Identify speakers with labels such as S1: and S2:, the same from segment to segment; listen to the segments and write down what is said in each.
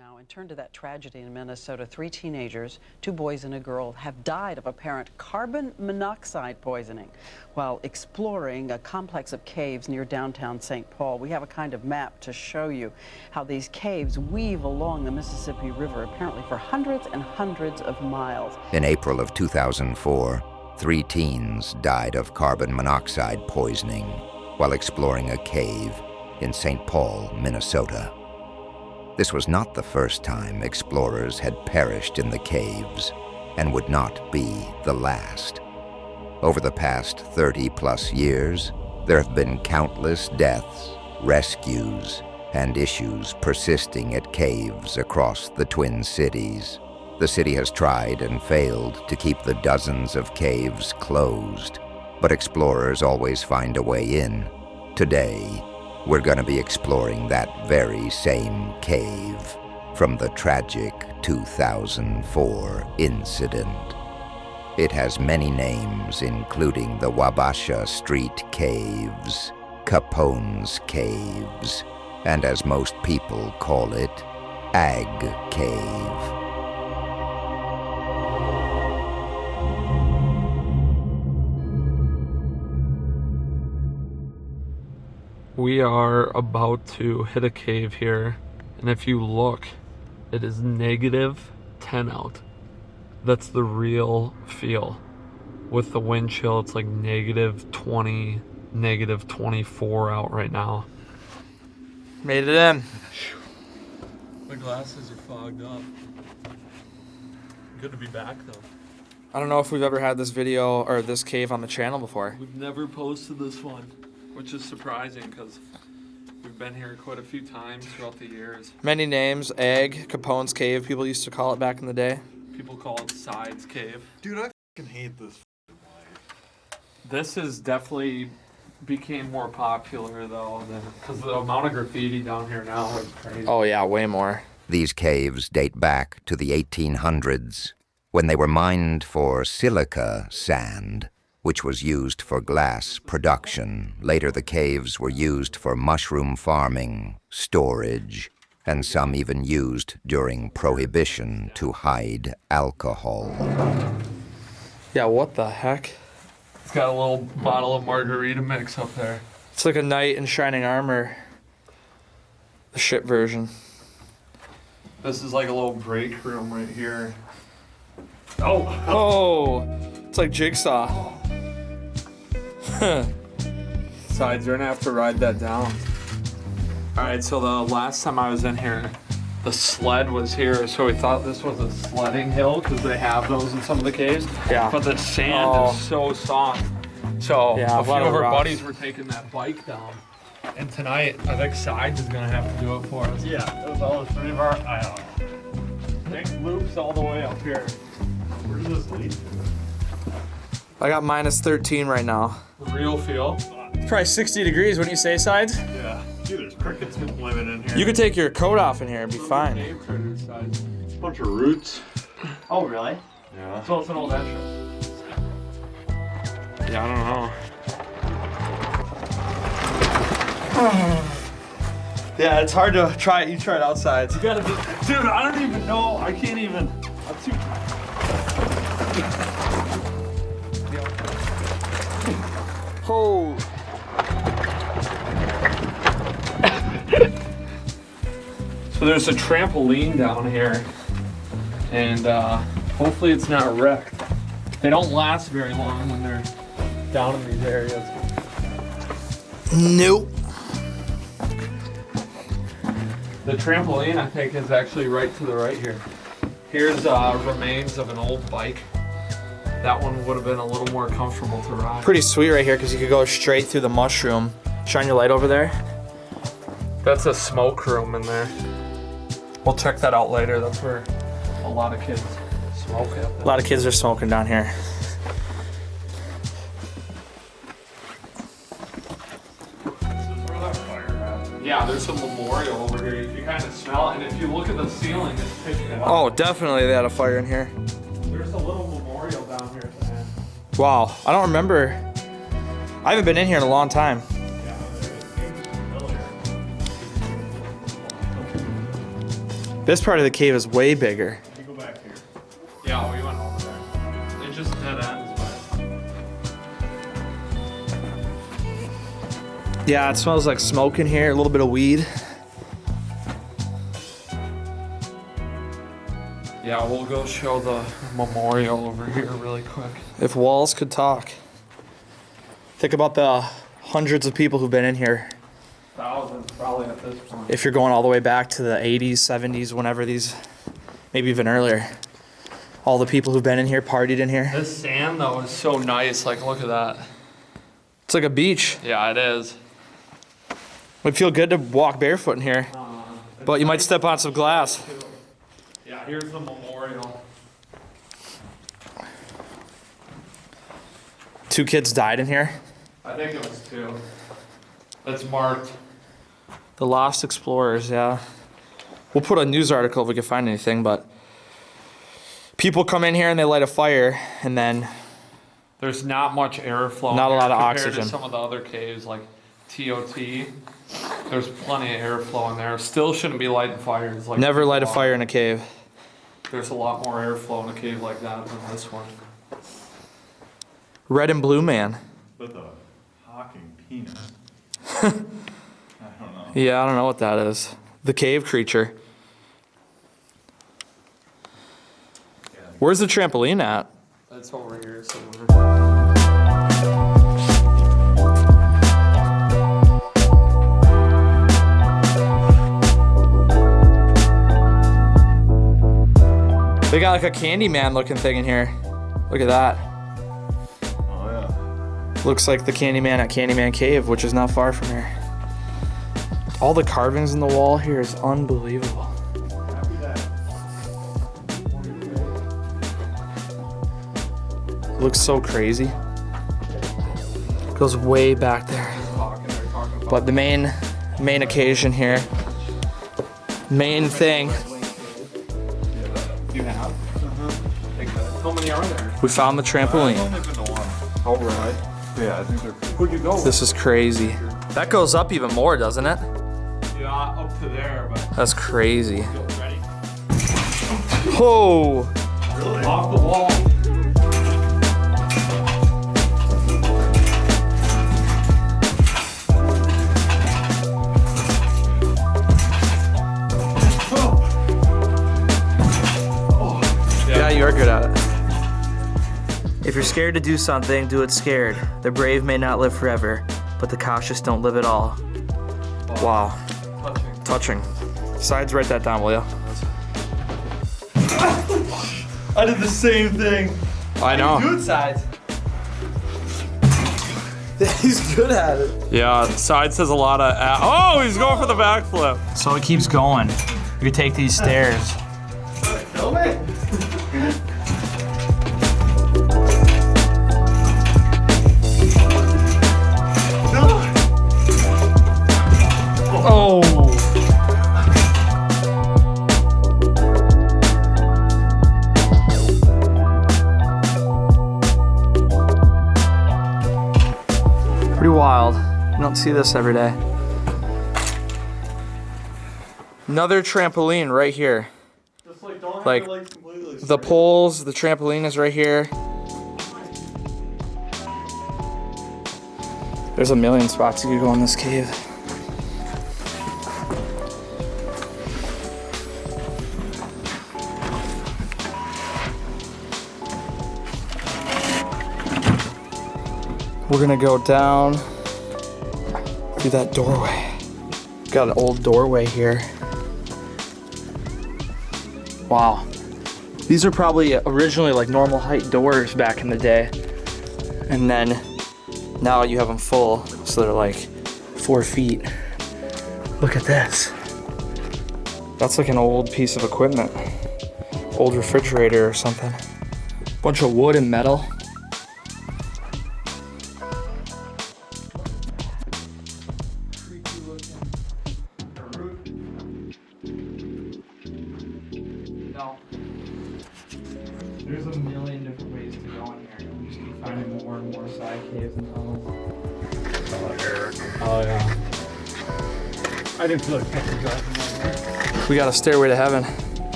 S1: Now, and turn to that tragedy in Minnesota. 3 teenagers, 2 boys and a girl, have died of apparent carbon monoxide poisoning while exploring a complex of caves near downtown St. Paul. We have a kind of map to show you how these caves weave along the Mississippi River, apparently for hundreds and hundreds of miles.
S2: In April of 2004, 3 teens died of carbon monoxide poisoning while exploring a cave in St. Paul, Minnesota. This was not the first time explorers had perished in the caves, and would not be the last. Over the past 30-plus years, there have been countless deaths, rescues, and issues persisting at caves across the Twin Cities. The city has tried and failed to keep the dozens of caves closed, but explorers always find a way in. Today, we're going to be exploring that very same cave from the tragic 2004 incident. It has many names, including the Wabasha Street Caves, Capones Caves, and as most people call it, Ag Cave.
S3: We are about to hit a cave here, and if you look, it is -10 out. That's the real feel. With the wind chill, it's like -20, -24 out right now.
S4: Made it in.
S3: My glasses are fogged up. Good to be back though.
S4: I don't know if we've ever had this video or this cave on the channel before.
S3: We've never posted this one, which is surprising because we've been here quite a few times throughout the years.
S4: Many names, Egg, Capones Cave, people used to call it back in the day.
S3: People call it Sides Cave.
S5: Dude, I fucking hate this life.
S3: This is definitely became more popular though, because the amount of graffiti down here now is crazy.
S4: Oh yeah, way more.
S2: These caves date back to the 1800s, when they were mined for silica sand, which was used for glass production. Later, the caves were used for mushroom farming, storage, and some even used during Prohibition to hide alcohol.
S4: Yeah, what the heck?
S3: It's got a little bottle of margarita mix up there.
S4: It's like a knight in shining armor. The ship version.
S3: This is like a little break room right here.
S4: Oh, it's like Jigsaw.
S3: Sides, you're gonna have to ride that down. Alright, so the last time I was in here, the sled was here, so we thought this was a sledding hill because they have those in some of the caves.
S4: Yeah.
S3: But the sand is so soft. So
S4: Yeah,
S3: a few
S4: lot
S3: of
S4: of
S3: our
S4: rocks.
S3: buddies were taking that bike down. And tonight, I think Sides is gonna have to do it for us.
S5: Yeah, it was all the 3 of our, I don't know.
S3: Big loops all the way up here.
S5: Where does this lead to?
S4: I got -13 right now.
S3: Real feel.
S4: It's probably 60 degrees, wouldn't you say, Sides?
S5: Yeah. Dude, there's crickets living in here.
S4: You could take your coat off in here and be fine.
S3: Cave critter size.
S5: It's a bunch of roots.
S6: Oh, really?
S5: Yeah.
S3: So it's an old entrance. Yeah, I don't know.
S4: Yeah, it's hard to try it. You try it outside.
S3: You gotta be, dude, I don't even know. I can't even. I'm too.
S4: Oh.
S3: So there's a trampoline down here, and hopefully it's not wrecked. They don't last very long when they're down in these areas.
S4: Nope.
S3: The trampoline, I think, is actually right to the right here. Here's remains of an old bike. That one would have been a little more comfortable to ride.
S4: Pretty sweet right here because you could go straight through the mushroom. Shine your light over there.
S3: That's a smoke room in there. We'll check that out later. That's where a lot of kids smoke at.
S4: A lot of kids are smoking down here.
S3: Yeah, there's a memorial over here. You can kind of smell it, and if you look at the ceiling, it's pitch black.
S4: Oh, definitely they had a fire in here.
S3: There's a little memorial down here at the end.
S4: Wow, I don't remember. I haven't been in here in a long time. This part of the cave is way bigger.
S5: You go back here.
S3: Yeah, we went over there. It just dead ends, but
S4: Yeah, it smells like smoke in here, a little bit of weed.
S3: yeah, we'll go show the memorial over here really quick.
S4: If walls could talk. Think about the hundreds of people who've been in here.
S3: Thousands probably at this point.
S4: If you're going all the way back to the 80s, 70s, whenever these, maybe even earlier. All the people who've been in here, partied in here.
S3: This sand though is so nice. Like, look at that.
S4: It's like a beach.
S3: Yeah, it is.
S4: It'd feel good to walk barefoot in here, but you might step on some glass.
S3: Yeah, here's the memorial.
S4: 2 kids died in here.
S3: I think it was 2. It's marked.
S4: The Lost Explorers, yeah. We'll put a news article if we can find anything, but people come in here and they light a fire, and then
S3: There's not much airflow.
S4: Not a lot of
S3: compared
S4: oxygen.
S3: To some of the other caves like TOT. There's plenty of airflow in there. Still shouldn't be lighting fires. Like
S4: never light a fire in a cave.
S3: There's a lot more airflow in a cave like that than this one.
S4: Red and Blue Man.
S5: With a hawking penis. I don't know.
S4: Yeah, I don't know what that is. The cave creature. Where's the trampoline at?
S3: It's over here somewhere.
S4: They got like a Candyman looking thing in here. Look at that.
S5: Oh yeah.
S4: Looks like the Candyman at Candyman Cave, which is not far from here. All the carvings in the wall here is unbelievable. Looks so crazy. Goes way back there. But the main occasion here, main thing,
S3: You have? How many are there?
S4: we found the trampoline.
S5: I've only been to one.
S3: Oh, right.
S5: Yeah, I think they're.
S3: Where'd you go?
S4: This is crazy. That goes up even more, doesn't it?
S3: Yeah, up to there, but
S4: That's crazy.
S3: ready?
S4: Whoa!
S3: Off the wall.
S4: Yeah, you are good at it. If you're scared to do something, do it scared. The brave may not live forever, but the cautious don't live at all. Wow. Touching. Sides, write that down, will ya?
S3: I did the same thing.
S4: I know.
S3: Good sides.
S4: He's good at it.
S3: Yeah, Sides has a lot of. Oh, he's going for the backflip.
S4: So it keeps going. You take these stairs.
S5: Kill me.
S4: Oh! Pretty wild. You don't see this every day. Another trampoline right here.
S5: Just like don't
S4: Like,
S5: have your legs completely
S4: The
S5: straight.
S4: poles, the trampoline is right here. There's a million spots you could go in this cave. We're gonna go down through that doorway. Got an old doorway here. Wow. These are probably originally like normal height doors back in the day. And then now you have them full, so they're like 4 feet. Look at this. That's like an old piece of equipment. Old refrigerator or something. Bunch of wood and metal. No. There's a million different ways to go in here. We just keep finding more and more side caves and tunnels.
S3: Oh, yeah.
S5: I didn't feel like driving like that.
S4: We got a stairway to heaven.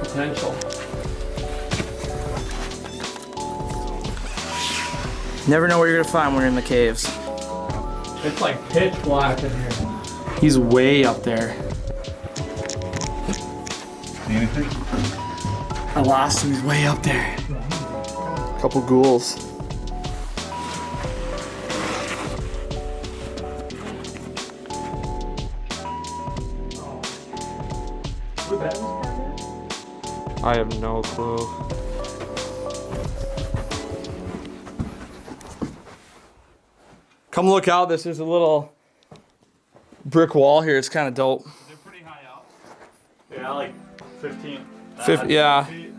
S3: Potential.
S4: Never know what you're gonna find when you're in the caves.
S3: It's like pitch black in here.
S4: He's way up there.
S5: See anything?
S4: I lost him, he's way up there. Couple ghouls.
S3: I have no clue.
S4: Come look out, this is a little brick wall here, it's kind of dope.
S5: Is it pretty high up? Yeah, like 15.
S4: 50, yeah.
S5: Feet.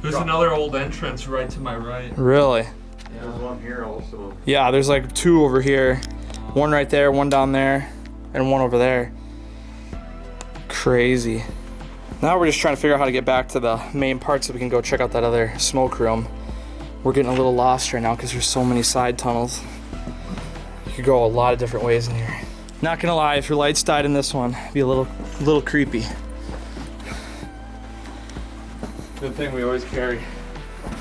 S3: There's another old entrance right to my right.
S4: Really?
S5: There's one here also.
S4: Yeah, there's like two over here. One right there, one down there, and one over there. Crazy. Now we're just trying to figure out how to get back to the main part so we can go check out that other smoke room. We're getting a little lost right now because there's so many side tunnels. You could go a lot of different ways in here. Not gonna lie, if your lights died in this one, it'd be a little creepy.
S3: Good thing we always carry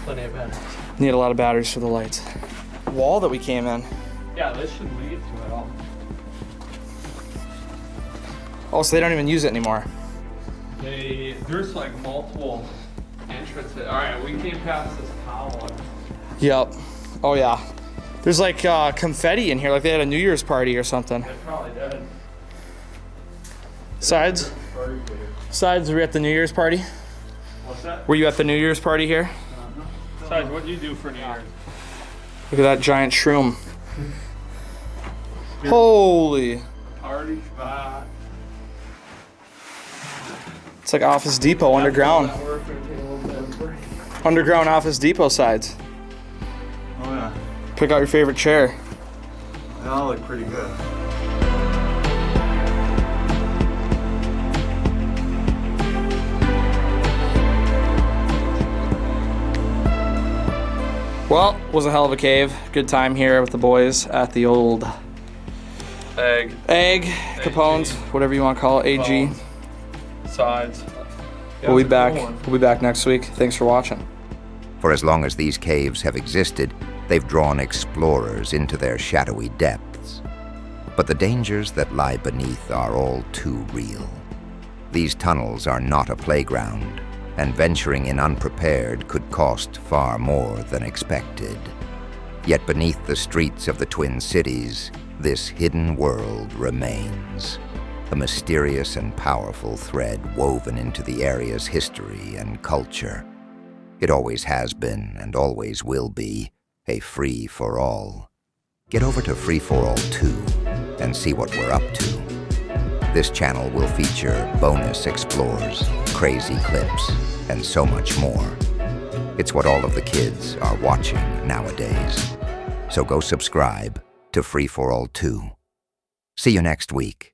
S3: plenty of batteries.
S4: Need a lot of batteries for the lights. Wall that we came in.
S3: Yeah, this should lead to it all.
S4: Oh, so they don't even use it anymore.
S3: There's like multiple entrances. All right, we came past this tower.
S4: Yep. Oh yeah. There's like confetti in here, like they had a New Year's party or something.
S3: They probably did.
S4: Sides? Sides, were you at the New Year's party?
S3: What's that?
S4: Were you at the New Year's party here?
S3: Besides, what'd you do for New Year's?
S4: Look at that giant shroom. Holy.
S3: Party spot.
S4: It's like Office Depot underground. Underground Office Depot sides.
S5: Oh yeah.
S4: Pick out your favorite chair.
S5: They all look pretty good.
S4: Well, was a hell of a cave. Good time here with the boys at the old
S3: Egg.
S4: Capones, whatever you want to call it, AG.
S3: Sides. Yeah,
S4: We'll be
S3: it's a
S4: back.
S3: cool one.
S4: We'll be back next week. Thanks for watching.
S2: For as long as these caves have existed, they've drawn explorers into their shadowy depths. But the dangers that lie beneath are all too real. These tunnels are not a playground, and venturing in unprepared could cost far more than expected. Yet beneath the streets of the Twin Cities, this hidden world remains. A mysterious and powerful thread woven into the area's history and culture. It always has been and always will be a free-for-all. Get over to Free4All 2 and see what we're up to. This channel will feature bonus explores, crazy clips, and so much more. It's what all of the kids are watching nowadays. So go subscribe to Free4All 2. See you next week.